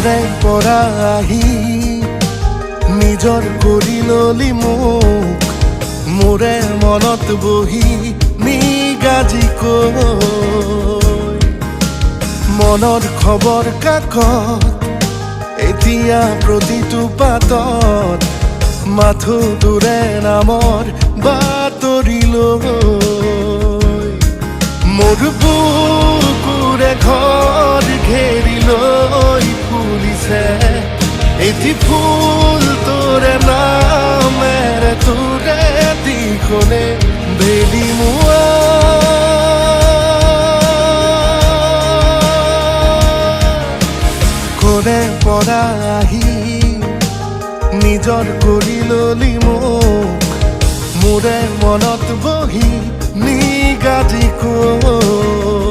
কৰে পৰা আহি নিজৰ কৰি ললি মোক মোৰে মনত বহি নিগাজি কৈ মনৰ খবৰ কাকত এতিয়া প্ৰতিটো পাতত মাথো তোৰে নামৰ বাতৰি লৈ মোৰ বুকুৰে ঘৰ ঘেৰি লৈ ফুলিছে এটি ফুল তোৰে নামেৰে তোৰে দিশলে বেলি মুৱা কৰে পৰা আহি নিজৰ কৰি ললি মোক মোৰে মনত বহি নিগাজি কৈ